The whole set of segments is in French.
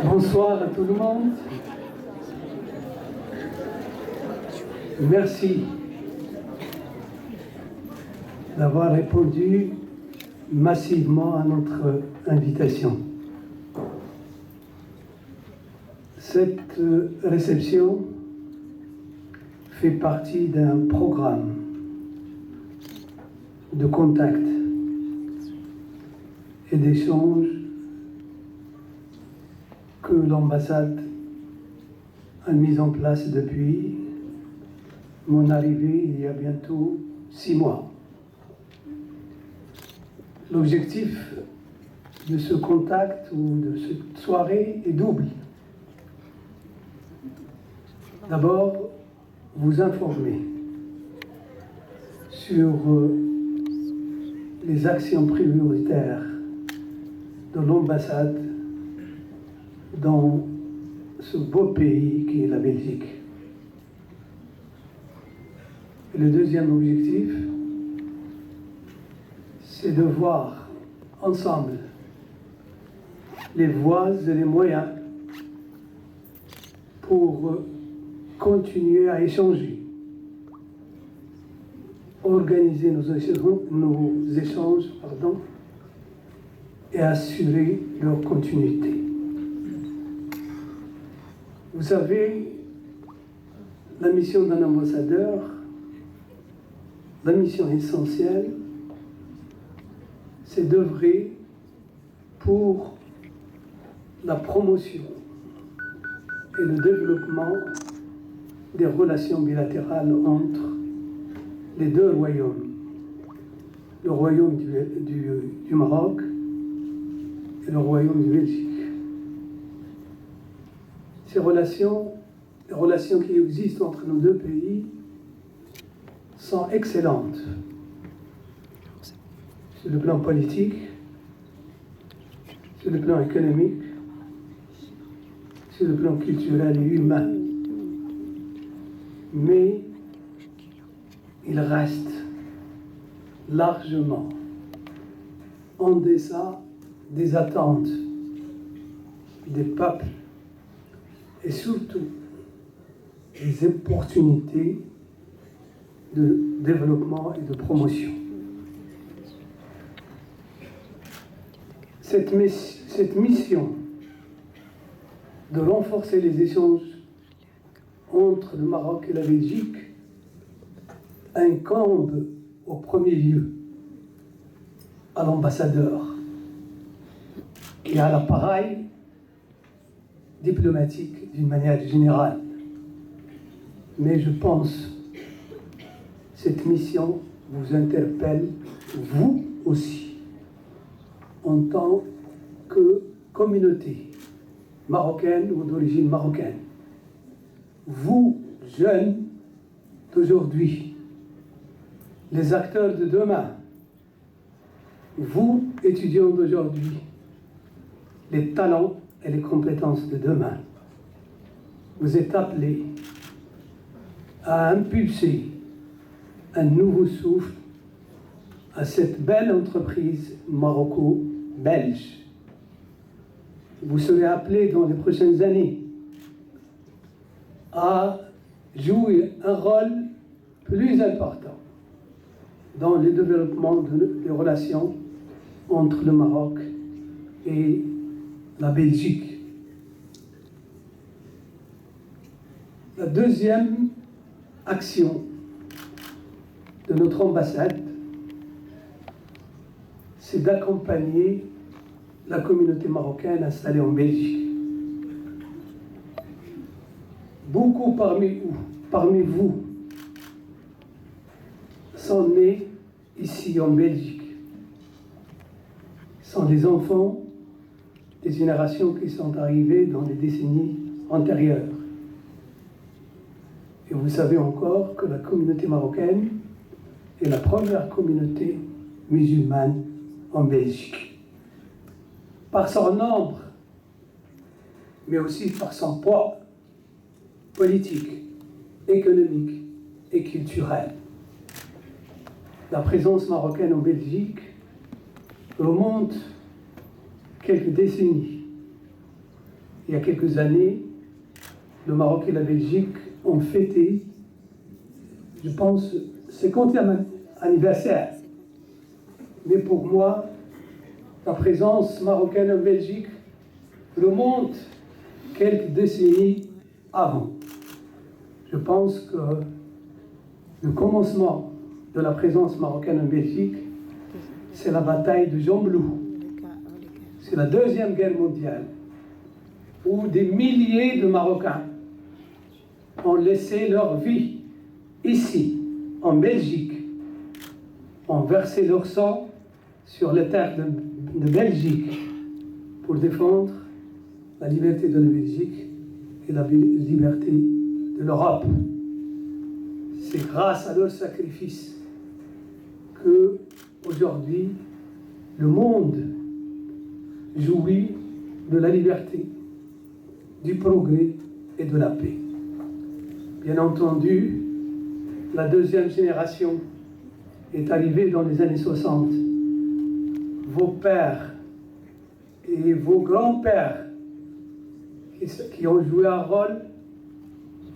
Bonsoir à tout le monde. Merci d'avoir répondu massivement à notre invitation. Cette réception fait partie d'un programme de contact et d'échange que l'ambassade a mis en place depuis mon arrivée il y a bientôt 6 mois. L'objectif de ce contact ou de cette soirée est double. D'abord, vous informer sur les actions prioritaires de l'ambassade dans ce beau pays qui est la Belgique. Et le deuxième objectif, c'est de voir ensemble les voies et les moyens pour continuer à échanger, organiser nos échanges, et assurer leur continuité. Vous savez, la mission d'un ambassadeur, la mission essentielle, c'est d'œuvrer pour la promotion et le développement des relations bilatérales entre les deux royaumes, le royaume du Maroc et le royaume de Belgique. Ces relations, les relations qui existent entre nos deux pays, sont excellentes sur le plan politique, sur le plan économique, sur le plan culturel et humain. Mais il reste largement en deçà des attentes des peuples et surtout des opportunités de développement et de promotion. Cette mission de renforcer les échanges entre le Maroc et la Belgique incombe au premier lieu à l'ambassadeur et à l'appareil diplomatique d'une manière générale. Mais je pense que cette mission vous interpelle, vous aussi, en tant que communauté marocaine ou d'origine marocaine. Vous, jeunes d'aujourd'hui, les acteurs de demain, vous, étudiants d'aujourd'hui, les talents et les compétences de demain, vous êtes appelés à impulser un nouveau souffle à cette belle entreprise maroco-belge. Vous serez appelés dans les prochaines années à jouer un rôle plus important dans le développement des relations entre le Maroc et la Belgique. La deuxième action de notre ambassade, c'est d'accompagner la communauté marocaine installée en Belgique. Beaucoup parmi vous sont nés ici en Belgique. Ce sont des enfants des générations qui sont arrivées dans les décennies antérieures. Et vous savez encore que la communauté marocaine est la première communauté musulmane en Belgique. Par son nombre, mais aussi par son poids politique, économique et culturel. La présence marocaine en Belgique remonte quelques décennies. il y a quelques années, le Maroc et la Belgique ont fêté, je pense, 50e anniversaire. Mais pour moi, la présence marocaine en Belgique remonte quelques décennies avant. Je pense que le commencement de la présence marocaine en Belgique, c'est la bataille de Gembloux. C'est la Deuxième Guerre mondiale, où des milliers de Marocains ont laissé leur vie ici, en Belgique, ont versé leur sang sur les terres de Belgique pour défendre la liberté de la Belgique et la liberté de l'Europe. C'est grâce à leur sacrifice que, aujourd'hui, le monde jouit de la liberté, du progrès et de la paix. Bien entendu, la deuxième génération est arrivée dans les années 60. Vos pères et vos grands-pères qui ont joué un rôle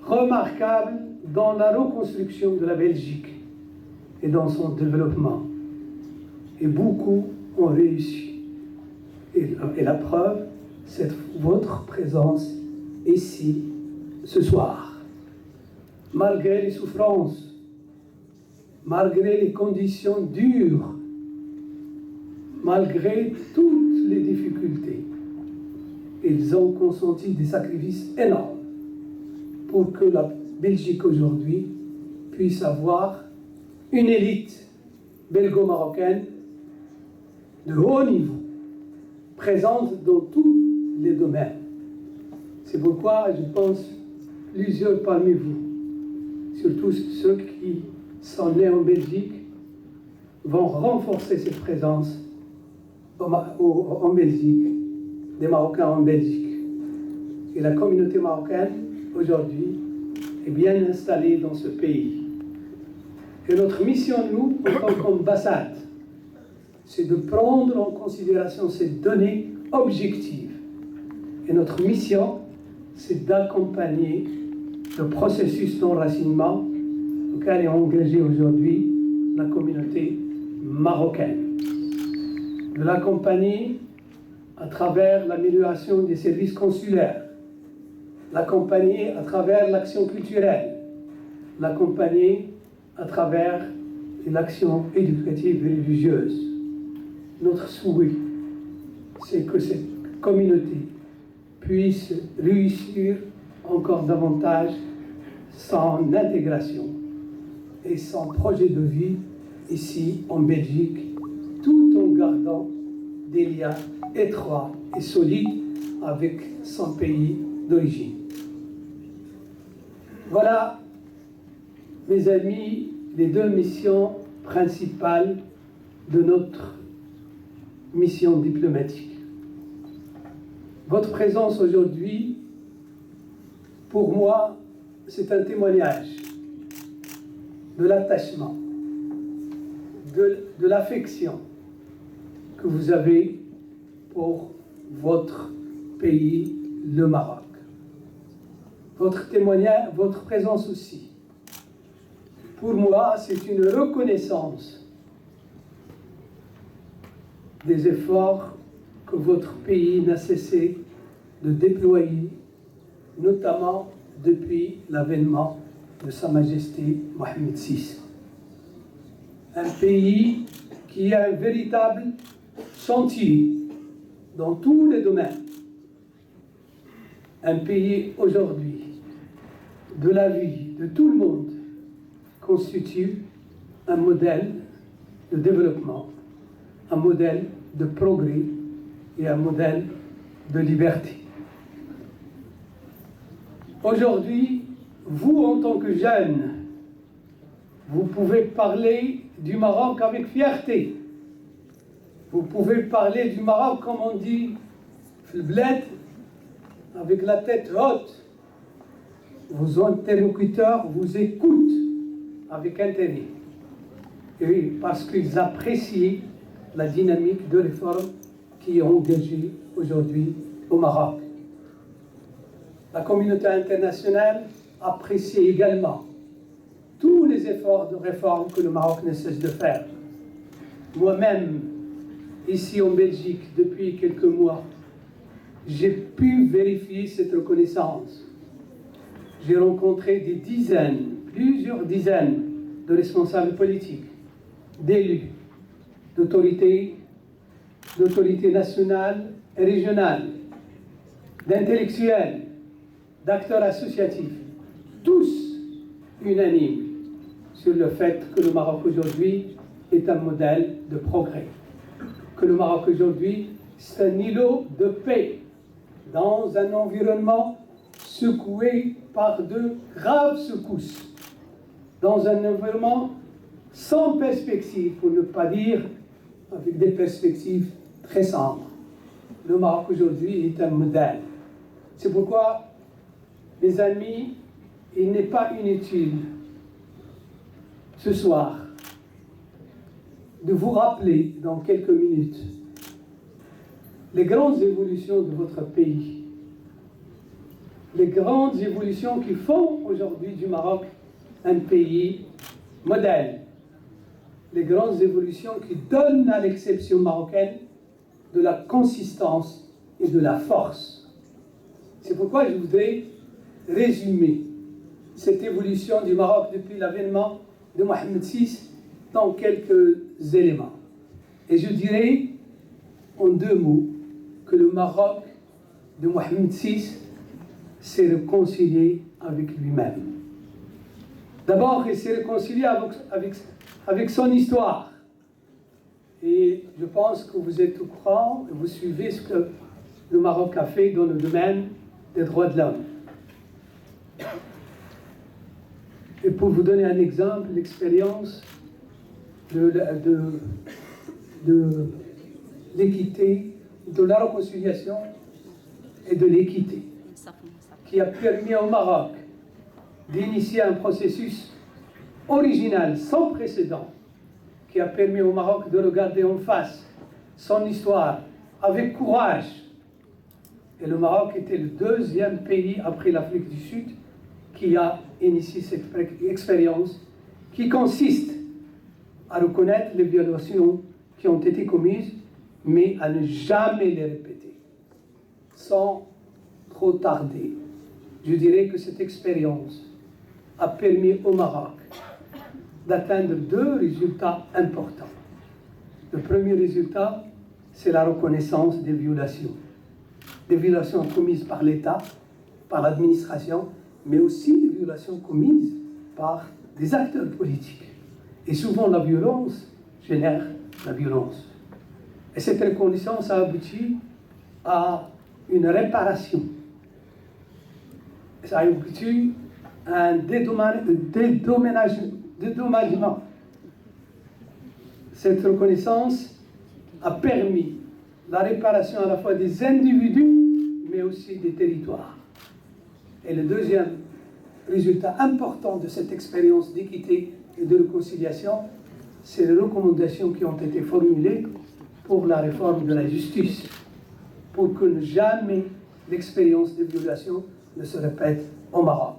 remarquable dans la reconstruction de la Belgique et dans son développement. Et beaucoup ont réussi. Et la preuve, c'est votre présence ici ce soir. Malgré les souffrances, malgré les conditions dures, malgré toutes les difficultés, ils ont consenti des sacrifices énormes pour que la Belgique aujourd'hui puisse avoir une élite belgo-marocaine de haut niveau, présente dans tous les domaines. C'est pourquoi je pense plusieurs parmi vous, surtout ceux qui sont nés en Belgique, vont renforcer cette présence en Belgique, des Marocains en Belgique. Et la communauté marocaine, aujourd'hui, est bien installée dans ce pays. Et notre mission, nous, en tant qu'ambassade, c'est de prendre en considération ces données objectives. Et notre mission, c'est d'accompagner le processus d'enracinement auquel est engagée aujourd'hui la communauté marocaine. De l'accompagner à travers l'amélioration des services consulaires, l'accompagner à travers l'action culturelle, l'accompagner à travers l'action éducative et religieuse. Notre souhait, c'est que cette communauté puisse réussir encore davantage son intégration et son projet de vie ici en Belgique, tout en gardant des liens étroits et solides avec son pays d'origine. Voilà, mes amis, les deux missions principales de notre mission diplomatique. Votre présence aujourd'hui, pour moi, c'est un témoignage de l'attachement, de l'affection que vous avez pour votre pays, le Maroc. Votre témoignage, votre présence aussi. Pour moi, c'est une reconnaissance des efforts que votre pays n'a cessé de déployer, notamment depuis l'avènement de Sa Majesté Mohamed VI. Un pays qui a un véritable chantier dans tous les domaines. Un pays aujourd'hui, de la vie de tout le monde, constitue un modèle de développement, un modèle de progrès et un modèle de liberté. Aujourd'hui, vous, en tant que jeunes, vous pouvez parler du Maroc avec fierté. Vous pouvez parler du Maroc, comme on dit, le bled, avec la tête haute. Vos interlocuteurs vous écoutent avec intérêt. Et oui, parce qu'ils apprécient la dynamique de réforme qui est engagée aujourd'hui au Maroc. La communauté internationale apprécie également tous les efforts de réforme que le Maroc ne cesse de faire. Moi-même, ici en Belgique, depuis quelques mois, j'ai pu vérifier cette reconnaissance. J'ai rencontré des dizaines, plusieurs dizaines de responsables politiques, d'élus, d'autorités nationales et régionales, d'intellectuels, d'acteurs associatifs, tous unanimes sur le fait que le Maroc aujourd'hui est un modèle de progrès, que le Maroc aujourd'hui c'est un îlot de paix dans un environnement secoué par de graves secousses, dans un environnement sans perspective, pour ne pas dire avec des perspectives très sombres. Le Maroc aujourd'hui est un modèle. C'est pourquoi, mes amis, il n'est pas inutile ce soir de vous rappeler dans quelques minutes les grandes évolutions de votre pays, les grandes évolutions qui font aujourd'hui du Maroc un pays modèle, les grandes évolutions qui donnent à l'exception marocaine de la consistance et de la force. C'est pourquoi je voudrais résumer cette évolution du Maroc depuis l'avènement de Mohamed VI dans quelques éléments. Et je dirais en deux mots que le Maroc de Mohamed VI s'est réconcilié avec lui-même. D'abord, il s'est réconcilié avec son histoire. Et je pense que vous êtes au courant, vous suivez ce que le Maroc a fait dans le domaine des droits de l'homme. Et pour vous donner un exemple, l'expérience de l'équité, de la réconciliation et de l'équité, qui a permis au Maroc d'initier un processus original, sans précédent, qui a permis au Maroc de regarder en face son histoire avec courage. Et le Maroc était le deuxième pays après l'Afrique du Sud qui a initié cette expérience qui consiste à reconnaître les violations qui ont été commises, mais à ne jamais les répéter, sans trop tarder. Je dirais que cette expérience a permis au Maroc d'atteindre deux résultats importants. Le premier résultat, c'est la reconnaissance des violations commises par l'État, par l'administration, mais aussi des violations commises par des acteurs politiques. Et souvent, la violence génère la violence. Et cette reconnaissance a abouti à une réparation. Ça a abouti à un dédommagement. Cette reconnaissance a permis la réparation à la fois des individus, mais aussi des territoires. Et le deuxième résultat important de cette expérience d'équité et de réconciliation, c'est les recommandations qui ont été formulées pour la réforme de la justice, pour que jamais l'expérience de violation ne se répète au Maroc.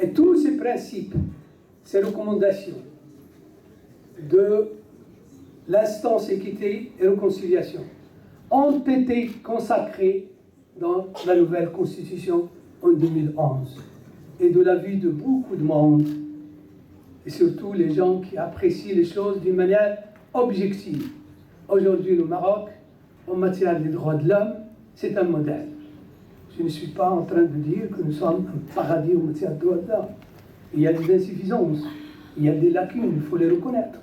Et tous ces principes, ces recommandations de l'instance équité et réconciliation ont été consacrés dans la nouvelle constitution en 2011. Et de l'avis de beaucoup de monde, et surtout les gens qui apprécient les choses d'une manière objective. Aujourd'hui, le Maroc, en matière des droits de l'homme, c'est un modèle. Je ne suis pas en train de dire que nous sommes un paradis en matière de droits de l'homme. Il y a des insuffisances, il y a des lacunes, il faut les reconnaître.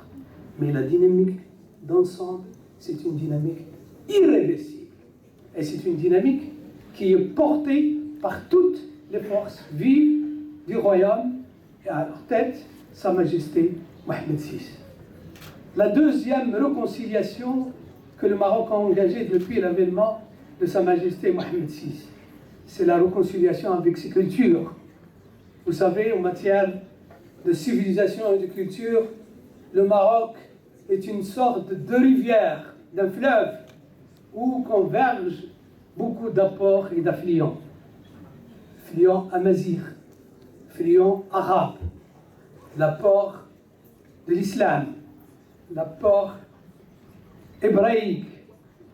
Mais la dynamique d'ensemble, c'est une dynamique irréversible. Et c'est une dynamique qui est portée par toutes les forces vives du royaume et à leur tête, Sa Majesté Mohamed VI. La deuxième réconciliation que le Maroc a engagée depuis l'avènement de Sa Majesté Mohamed VI, c'est la réconciliation avec ses cultures. Vous savez, en matière de civilisation et de culture, le Maroc est une sorte de rivière, d'un fleuve, où convergent beaucoup d'apports et d'affluents. fluent amazigh, fluent arabe, l'apport de l'islam, l'apport hébraïque,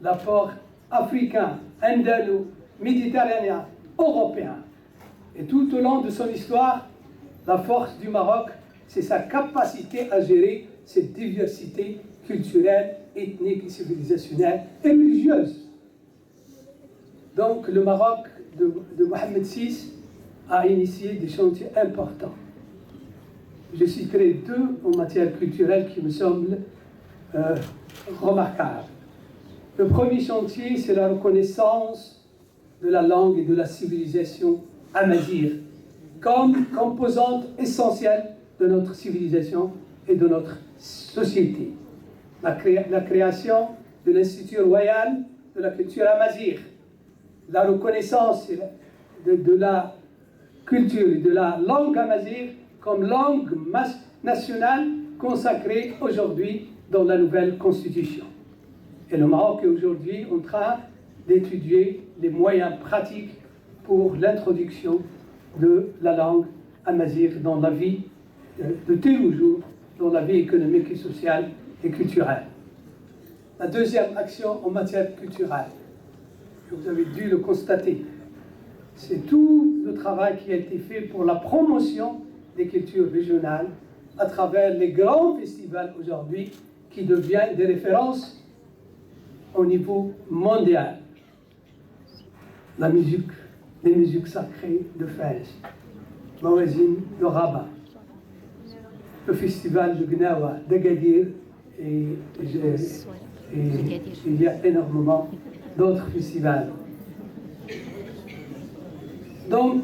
l'apport africain, andalou, méditerranéen, européen. Et tout au long de son histoire, la force du Maroc, c'est sa capacité à gérer cette diversité culturelle, ethnique, civilisationnelle et religieuse. Donc le Maroc de Mohamed VI a initié des chantiers importants. Je citerai deux en matière culturelle qui me semblent remarquables. Le premier chantier, c'est la reconnaissance de la langue et de la civilisation amazigh comme composante essentielle de notre civilisation et de notre société. La création de l'Institut royal de la culture amazigh, la reconnaissance de la culture et de la langue amazigh comme langue nationale consacrée aujourd'hui dans la nouvelle constitution. Et le Maroc est aujourd'hui en train d'étudier les moyens pratiques pour l'introduction de la langue amazigh dans la vie de tous les jours, dans la vie économique et sociale et culturelle. La deuxième action en matière culturelle, vous avez dû le constater, c'est tout le travail qui a été fait pour la promotion des cultures régionales à travers les grands festivals aujourd'hui qui deviennent des références au niveau mondial. La musique, les musiques sacrées de Fès, Mawazine de Rabat, le festival de Gnawa, d'Agadir, et il y a énormément d'autres festivals. Donc,